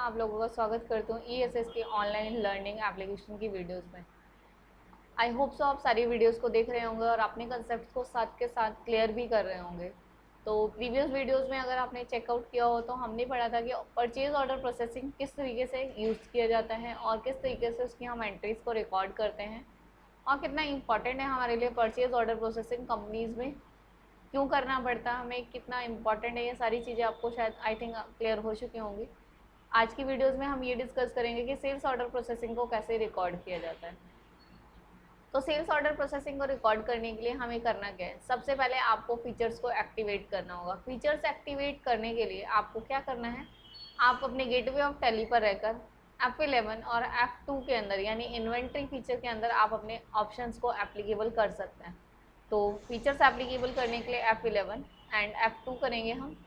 आप लोगों का स्वागत करती हूँ ESS की ऑनलाइन लर्निंग एप्लीकेशन की वीडियोस में। आई होप सो आप सारी वीडियोस को देख रहे होंगे और अपने कंसेप्ट को साथ के साथ क्लियर भी कर रहे होंगे। तो प्रीवियस वीडियोस में अगर आपने चेकआउट किया हो तो हमने पढ़ा था कि परचेज ऑर्डर प्रोसेसिंग किस तरीके से यूज़ किया जाता है और किस तरीके से उसकी हम एंट्रीज़ को रिकॉर्ड करते हैं और कितना इंपॉर्टेंट है हमारे लिए परचेज ऑर्डर प्रोसेसिंग कंपनीज़ में क्यों करना पड़ता है, हमें कितना इंपॉर्टेंट है। ये सारी चीज़ें आपको शायद आई थिंक क्लियर हो चुकी होंगी। आज की वीडियोस में हम ये डिस्कस करेंगे कि सेल्स ऑर्डर प्रोसेसिंग को कैसे रिकॉर्ड किया जाता है। तो सेल्स ऑर्डर प्रोसेसिंग को रिकॉर्ड करने के लिए हमें करना क्या है, सबसे पहले आपको फीचर्स को एक्टिवेट करना होगा। फीचर्स एक्टिवेट करने के लिए आपको क्या करना है, आप अपने गेटवे ऑफ टैली पर रहकर F11 और F2 के अंदर यानी इन्वेंट्री फीचर के अंदर आप अपने ऑप्शंस को एप्लीकेबल कर सकते हैं। तो फीचर्स एप्लीकेबल करने के लिए F11 एंड F2 करेंगे हम,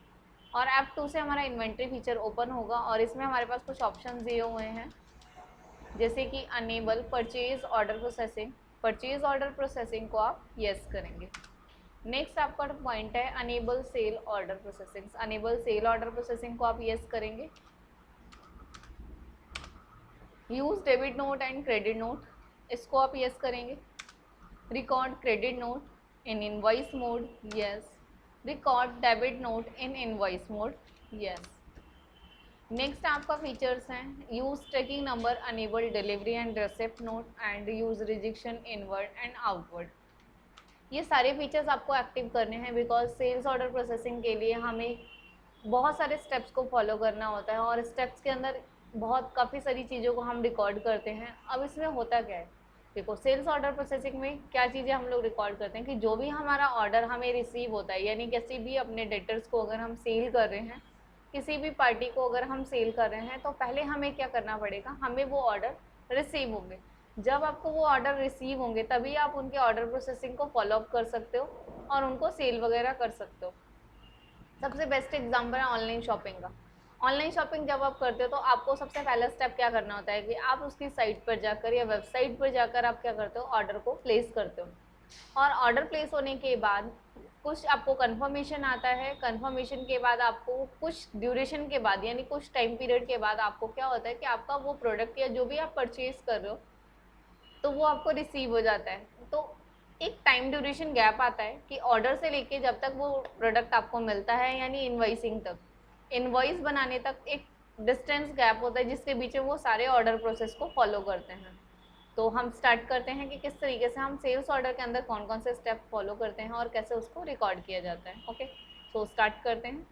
और F2 से हमारा इन्वेंट्री फीचर ओपन होगा और इसमें हमारे पास कुछ ऑप्शन दिए हुए हैं, जैसे कि enable purchase order processing. Purchase order processing को आप यस करेंगे। नेक्स्ट आपका पॉइंट है enable sale order processing. Enable sale order processing को आप यस करेंगे। Use debit note and credit note, इसको आप यस करेंगे। Record credit note in invoice mode, yes. Record debit note in invoice mode, yes. Next आपका features हैं use tracking number, enable delivery and receipt note and use rejection inward and outward. ये सारे features आपको active करने हैं because sales order processing के लिए हमें बहुत सारे स्टेप्स को फॉलो करना होता है और स्टेप्स के अंदर काफ़ी सारी चीज़ों को हम रिकॉर्ड करते हैं। अब इसमें होता क्या है, देखो सेल्स ऑर्डर प्रोसेसिंग में क्या चीज़ें हम लोग रिकॉर्ड करते हैं कि जो भी हमारा ऑर्डर हमें रिसीव होता है, यानी किसी भी अपने डेटर्स को अगर हम सेल कर रहे हैं, किसी भी पार्टी को अगर हम सेल कर रहे हैं, तो पहले हमें क्या करना पड़ेगा, हमें वो ऑर्डर रिसीव होंगे। जब आपको वो ऑर्डर रिसीव होंगे तभी आप उनके ऑर्डर प्रोसेसिंग को फॉलो अप कर सकते हो और उनको सेल वगैरह कर सकते हो। सबसे बेस्ट एग्जाम्पल है ऑनलाइन शॉपिंग का। ऑनलाइन शॉपिंग जब आप करते हो तो आपको सबसे पहला स्टेप क्या करना होता है कि आप उसकी साइट पर जाकर या वेबसाइट पर जाकर आप क्या करते हो, ऑर्डर को प्लेस करते हो। और ऑर्डर प्लेस होने के बाद कुछ आपको कंफर्मेशन आता है। कंफर्मेशन के बाद आपको कुछ ड्यूरेशन के बाद यानी कुछ टाइम पीरियड के बाद आपको क्या होता है कि आपका वो प्रोडक्ट या जो भी आप परचेज कर रहे हो तो वो आपको रिसीव हो जाता है। तो एक टाइम ड्यूरेशन गैप आता है कि ऑर्डर से लेके जब तक वो प्रोडक्ट आपको मिलता है यानी इनवॉइसिंग तक, इनवॉइस बनाने तक एक डिस्टेंस गैप होता है जिसके बीच में वो सारे ऑर्डर प्रोसेस को फॉलो करते हैं। तो हम स्टार्ट करते हैं कि किस तरीके से हम सेल्स ऑर्डर के अंदर कौन कौन से स्टेप फॉलो करते हैं और कैसे उसको रिकॉर्ड किया जाता है। ओके, तो स्टार्ट करते हैं।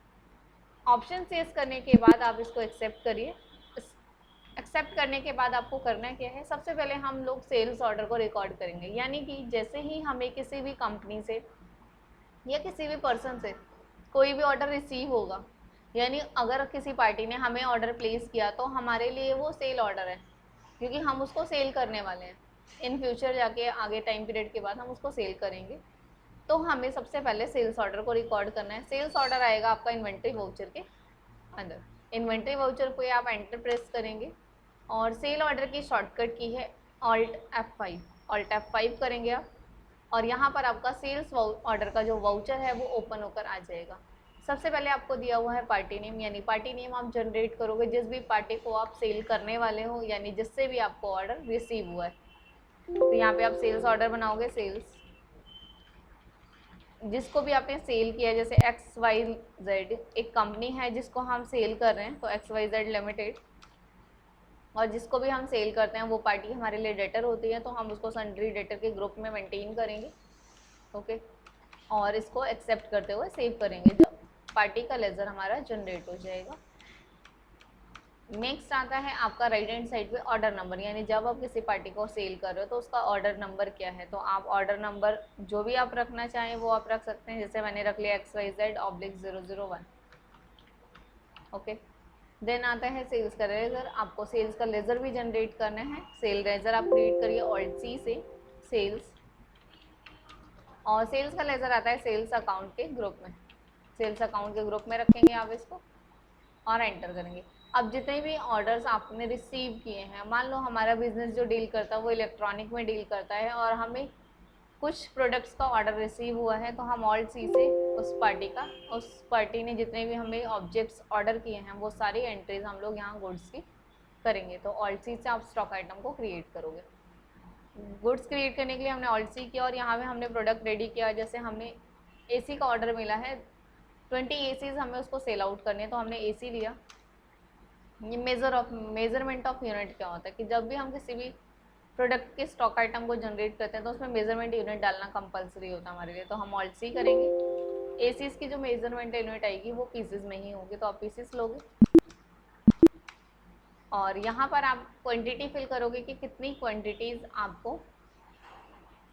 ऑप्शन चेस करने के बाद आप इसको एक्सेप्ट करिए। एक्सेप्ट करने के बाद आपको करना क्या है, सबसे पहले हम लोग सेल्स ऑर्डर को रिकॉर्ड करेंगे। यानी कि जैसे ही हमें किसी भी कंपनी से या किसी भी पर्सन से कोई भी ऑर्डर रिसीव होगा, यानी अगर किसी पार्टी ने हमें ऑर्डर प्लेस किया तो हमारे लिए वो सेल ऑर्डर है, क्योंकि हम उसको सेल करने वाले हैं। इन फ्यूचर जाके आगे टाइम पीरियड के बाद हम उसको सेल करेंगे। तो हमें सबसे पहले सेल्स ऑर्डर को रिकॉर्ड करना है। सेल्स ऑर्डर आएगा आपका इन्वेंट्री वाउचर के अंदर। इन्वेंट्री वाउचर को आप एंटर प्रेस करेंगे और सेल ऑर्डर की शॉर्टकट की है ऑल्ट F5। ऑल्ट F5 करेंगे आप और यहाँ पर आपका सेल्स ऑर्डर का जो वाउचर है वो ओपन होकर आ जाएगा। सबसे पहले आपको दिया हुआ है पार्टी नेम, यानी पार्टी नेम आप जनरेट करोगे जिस भी पार्टी को आप सेल करने वाले हो, यानी जिससे भी आपको ऑर्डर रिसीव हुआ है। तो यहाँ पे आप सेल्स ऑर्डर बनाओगे, सेल्स जिसको भी आपने सेल किया, जैसे XYZ एक कंपनी है जिसको हम सेल कर रहे हैं तो XYZ लिमिटेड, और जिसको भी हम सेल करते हैं वो पार्टी हमारे लिए डेटर होती है तो हम उसको सन्ड्री डेटर के ग्रुप में मेंटेन करेंगे। ओके, और इसको एक्सेप्ट करते हुए सेव करेंगे जब पार्टी का लेजर हमारा जनरेट हो जाएगा। नेक्स्ट आता है आपका राइट हैंड साइड पे ऑर्डर नंबर, यानी जब आप किसी पार्टी को सेल कर रहे हो तो उसका ऑर्डर नंबर क्या है। तो आप ऑर्डर नंबर जो भी आप रखना चाहें वो आप रख सकते हैं, जैसे मैंने रख लिया XYZ/001। ओके, देन आता है सेल्स का लेजर। आपको सेल्स का लेजर भी जनरेट करना है। सेल लेजर आप क्रिएट करिए ऑल्ट-C से सेल्स, और सेल्स का लेजर आता है सेल्स अकाउंट के ग्रुप में। सेल्स अकाउंट के ग्रुप में रखेंगे आप इसको और एंटर करेंगे। अब जितने भी ऑर्डर्स आपने रिसीव किए हैं, मान लो हमारा बिजनेस जो डील करता है वो इलेक्ट्रॉनिक में डील करता है और हमें कुछ प्रोडक्ट्स का ऑर्डर रिसीव हुआ है, तो हम ऑल्ट-C से उस पार्टी का, उस पार्टी ने जितने भी हमें ऑब्जेक्ट्स ऑर्डर किए हैं वो सारी एंट्रीज हम लोग यहाँ गुड्स की करेंगे। तो ऑल्ट सी से आप स्टॉक आइटम को क्रिएट करोगे। गुड्स क्रिएट करने के लिए हमने ऑल्ट सी किया और यहाँ पे हमने प्रोडक्ट रेडी किया। जैसे हमें एसी का ऑर्डर मिला है 20 एसीज हमें उसको सेल आउट करने हैं, तो हमने एसी लिया। ये मेजरमेंट ऑफ यूनिट क्या होता है कि जब भी हम किसी भी प्रोडक्ट के स्टॉक आइटम को जनरेट करते हैं तो उसमें मेजरमेंट यूनिट डालना कंपलसरी होता है हमारे लिए। तो हम ऑल्ट सी करेंगे। एसीज की जो मेजरमेंट यूनिट आएगी वो पीसेज में ही होगी, तो आप पीसेस लोगे और यहाँ पर आप क्वांटिटी फिल करोगे कि कितनी क्वांटिटीज आपको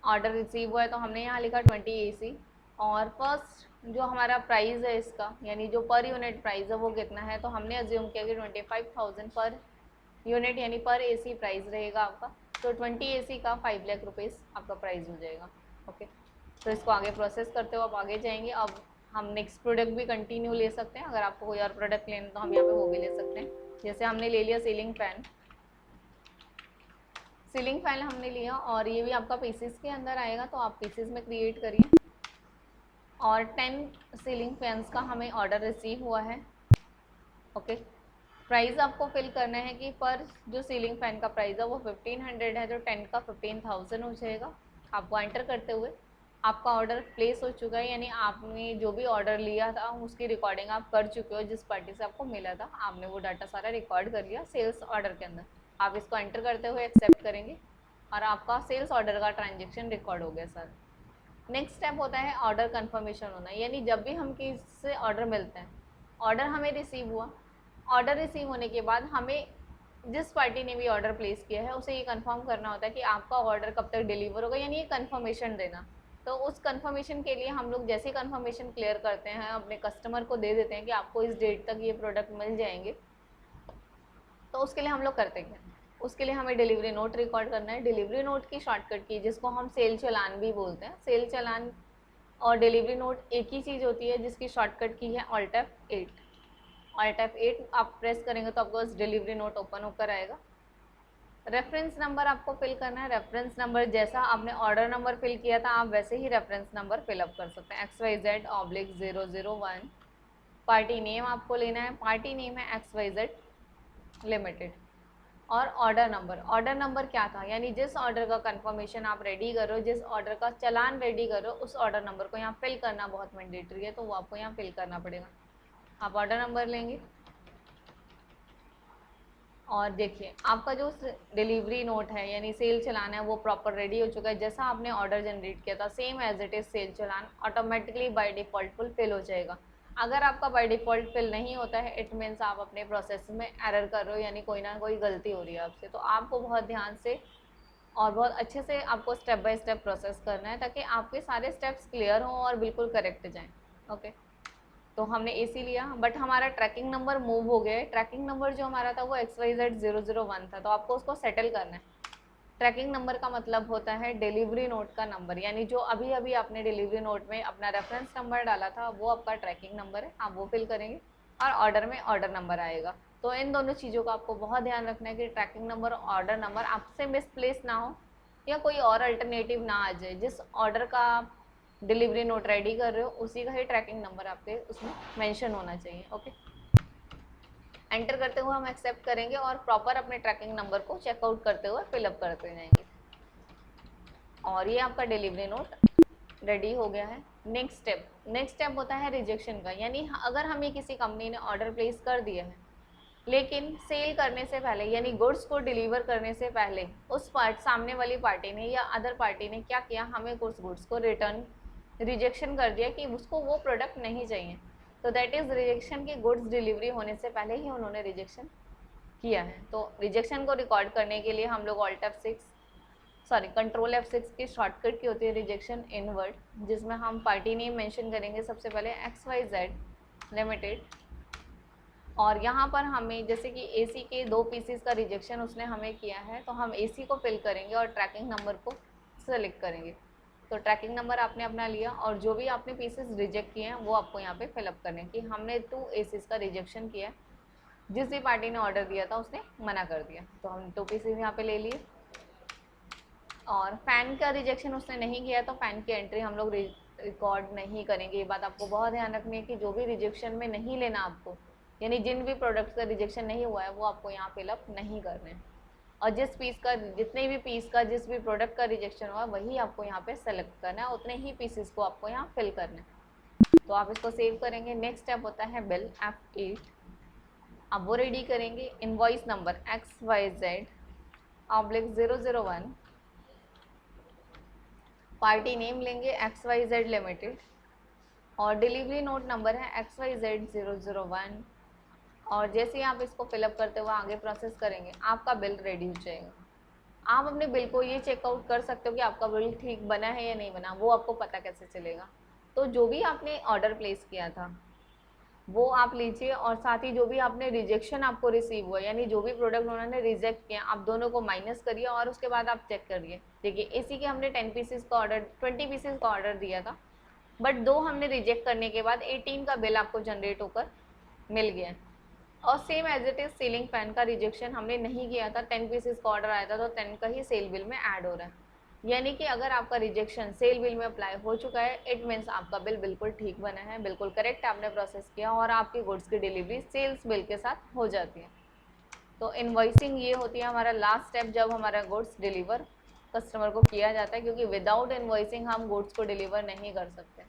ऑर्डर रिसीव हुआ है। तो हमने यहाँ लिखा 20 एसी और फर्स्ट जो हमारा प्राइस है इसका यानी जो पर यूनिट प्राइस है वो कितना है, तो हमने अज्यूम किया कि 25,000 पर यूनिट यानी पर एसी प्राइस रहेगा आपका। तो 20 एसी का 5 लाख रुपीज़ आपका प्राइस हो जाएगा। ओके, तो इसको आगे प्रोसेस करते हो आप आगे जाएंगे। अब हम नेक्स्ट प्रोडक्ट भी कंटिन्यू ले सकते हैं, अगर आपको कोई और प्रोडक्ट लेना तो हम यहाँ पे वो भी ले सकते हैं। जैसे हमने ले लिया सीलिंग फैन, सीलिंग फैन हमने लिया और ये भी आपका पीसेस के अंदर आएगा, तो आप पीसेस में क्रिएट करिए। और 10 सीलिंग फैंस का हमें ऑर्डर रिसीव हुआ है। ओके, प्राइस आपको फिल करना है कि पर जो सीलिंग फैन का प्राइस है वो 1500 है, तो 10 का 15,000 हो जाएगा। आपको एंटर करते हुए आपका ऑर्डर प्लेस हो चुका है, यानी आपने जो भी ऑर्डर लिया था उसकी रिकॉर्डिंग आप कर चुके हो। जिस पार्टी से आपको मिला था आपने वो डाटा सारा रिकॉर्ड कर लिया सेल्स ऑर्डर के अंदर। आप इसको एंटर करते हुए एक्सेप्ट करेंगे और आपका सेल्स ऑर्डर का ट्रांजेक्शन रिकॉर्ड हो गया सर। नेक्स्ट स्टेप होता है ऑर्डर कंफर्मेशन होना, यानी जब भी हम किसी से ऑर्डर मिलते हैं, ऑर्डर हमें रिसीव हुआ, ऑर्डर रिसीव होने के बाद हमें जिस पार्टी ने भी ऑर्डर प्लेस किया है उसे ये कंफर्म करना होता है कि आपका ऑर्डर कब तक डिलीवर होगा, यानी ये कंफर्मेशन देना। तो उस कंफर्मेशन के लिए हम लोग जैसे कंफर्मेशन क्लियर करते हैं अपने कस्टमर को दे देते हैं कि आपको इस डेट तक ये प्रोडक्ट मिल जाएंगे, तो उसके लिए हम लोग करते हैं उसके लिए हमें डिलीवरी नोट रिकॉर्ड करना है। डिलीवरी नोट की शॉर्टकट की जिसको हम सेल चालान भी बोलते हैं। सेल चालान और डिलीवरी नोट एक ही चीज़ होती है जिसकी शॉर्टकट की है ऑल्ट F8। ऑल्ट F8 आप प्रेस करेंगे तो आपको डिलीवरी नोट ओपन होकर आएगा। रेफरेंस नंबर आपको फिल करना है। रेफरेंस नंबर जैसा आपने ऑर्डर नंबर फिल किया था आप वैसे ही रेफरेंस नंबर फिलअप कर सकते हैं। XYZ/001। पार्टी नेम आपको लेना है, पार्टी नेम है XYZ लिमिटेड। और ऑर्डर नंबर क्या था, यानी जिस ऑर्डर का कंफर्मेशन आप रेडी कर रहे हो, जिस ऑर्डर का चालान रेडी कर रहे हो, उस ऑर्डर नंबर को यहाँ फिल करना बहुत मैंडेटरी है, तो वो आपको यहाँ फिल करना पड़ेगा। आप ऑर्डर नंबर लेंगे और देखिए आपका जो डिलीवरी नोट है यानी सेल चालान है वो प्रॉपर रेडी हो चुका है। जैसा आपने ऑर्डर जनरेट किया था same as it is sale चालान ऑटोमेटिकली बाय डिफ़ॉल्ट फुलफिल हो जाएगा। अगर आपका बाय डिफ़ॉल्ट फिल नहीं होता है इट मीन्स आप अपने प्रोसेस में एरर कर रहे हो, यानी कोई ना कोई गलती हो रही है आपसे। तो आपको बहुत ध्यान से और बहुत अच्छे से आपको स्टेप बाय स्टेप प्रोसेस करना है ताकि आपके सारे स्टेप्स क्लियर हों और बिल्कुल करेक्ट जाएँ। ओके, तो हमने एसी लिया बट हमारा ट्रैकिंग नंबर मूव हो गया है। ट्रैकिंग नंबर जो हमारा था वो XYZ001 था, तो आपको उसको सेटल करना है। ट्रैकिंग नंबर का मतलब होता है डिलीवरी नोट का नंबर, यानी जो अभी अभी आपने डिलीवरी नोट में अपना रेफरेंस नंबर डाला था वो आपका ट्रैकिंग नंबर है, आप वो फिल करेंगे और ऑर्डर में ऑर्डर नंबर आएगा। तो इन दोनों चीज़ों का आपको बहुत ध्यान रखना है कि ट्रैकिंग नंबर और ऑर्डर नंबर आपसे मिसप्लेस ना हो या कोई और अल्टरनेटिव ना आ जाए। जिस ऑर्डर का डिलीवरी नोट रेडी कर रहे हो उसी का ही ट्रैकिंग नंबर आपके उसमें मेंशन होना चाहिए। ओके, एंटर करते हुए हम एक्सेप्ट करेंगे और प्रॉपर अपने ट्रैकिंग नंबर को चेकआउट करते हुए फिलअप करते जाएंगे और ये आपका डिलीवरी नोट रेडी हो गया है। नेक्स्ट स्टेप होता है रिजेक्शन का, यानी अगर हमें किसी कंपनी ने ऑर्डर प्लेस कर दिया है लेकिन सेल करने से पहले यानी गुड्स को डिलीवर करने से पहले उस सामने वाली पार्टी ने या अदर पार्टी ने क्या किया, हमें उस गुड्स को रिजेक्शन कर दिया कि उसको वो प्रोडक्ट नहीं चाहिए, तो दैट इज़ रिजेक्शन की गुड्स डिलीवरी होने से पहले ही उन्होंने रिजेक्शन किया है। तो रिजेक्शन को रिकॉर्ड करने के लिए हम लोग कंट्रोल F6 की शॉर्टकट की होती है रिजेक्शन इनवर्ड, जिसमें हम पार्टी नेम मेंशन करेंगे सबसे पहले XYZ लिमिटेड। और यहाँ पर हमें जैसे कि एसी के 2 पीसेस का रिजेक्शन उसने हमें किया है तो हम एसी को फिल करेंगे और ट्रैकिंग नंबर को सेलेक्ट करेंगे। तो ट्रैकिंग नंबर आपने अपना लिया और जो भी आपने पीसेस रिजेक्ट किए हैं वो आपको यहाँ पे फिलअप करने कि हमने 2 एसीज का रिजेक्शन किया, जिस भी पार्टी ने ऑर्डर दिया था उसने मना कर दिया, तो हम 2 पीसेस यहाँ पे ले लिए। और फ़ैन का रिजेक्शन उसने नहीं किया तो फ़ैन की एंट्री हम लोग रिकॉर्ड नहीं करेंगे। ये बात आपको बहुत ध्यान रखनी है कि जो भी रिजेक्शन में नहीं लेना आपको, यानी जिन भी प्रोडक्ट्स का रिजेक्शन नहीं हुआ है वो आपको यहाँ फिलअप नहीं करने हैं। और जिस पीस का, जितने भी पीस का, जिस भी प्रोडक्ट का रिजेक्शन हुआ वही आपको यहाँ पे सेलेक्ट करना है, उतने ही पीसेस को आपको यहाँ फिल करना है। तो आप इसको सेव करेंगे। नेक्स्ट स्टेप होता है बिल F8। आप वो रेडी करेंगे। Invoice number XYZ/001, party name लेंगे XYZ लिमिटेड, और डिलीवरी नोट नंबर है XYZ001। और जैसे ही आप इसको फिलअप करते हुए आगे प्रोसेस करेंगे आपका बिल रेडी हो जाएगा। आप अपने बिल को ये चेकआउट कर सकते हो कि आपका बिल ठीक बना है या नहीं बना, वो आपको पता कैसे चलेगा। तो जो भी आपने ऑर्डर प्लेस किया था वो आप लीजिए, और साथ ही जो भी आपने रिजेक्शन आपको रिसीव हुआ, यानी जो भी प्रोडक्ट उन्होंने रिजेक्ट किया, आप दोनों को माइनस करिए और उसके बाद आप चेक करिए। देखिए इसी के हमने 10 पीसेस का ऑर्डर, 20 पीसेस का ऑर्डर दिया था, बट 2 हमने रिजेक्ट करने के बाद 18 का बिल आपको जनरेट होकर मिल गया। और same as it is ceiling fan का रिजेक्शन हमने नहीं किया था, 10 पीसेस का ऑर्डर आया था तो 10 का ही सेल बिल में ऐड हो रहा है। यानी कि अगर आपका रिजेक्शन सेल बिल में अप्लाई हो चुका है, इट मीन्स आपका बिल बिल्कुल ठीक बना है, बिल्कुल करेक्ट आपने प्रोसेस किया, और आपकी गुड्स की डिलीवरी सेल्स बिल के साथ हो जाती है। तो इनवॉइसिंग ये होती है हमारा लास्ट स्टेप जब हमारा गुड्स डिलीवर कस्टमर को किया जाता है, क्योंकि विदाउट इनवॉइसिंग हम गुड्स को डिलीवर नहीं कर सकते।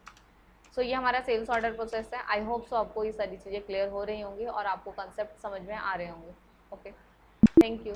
सो ये हमारा सेल्स ऑर्डर प्रोसेस है। आई होप सो आपको ये सारी चीज़ें क्लियर हो रही होंगी और आपको कंसेप्ट समझ में आ रहे होंगे। Okay, thank you.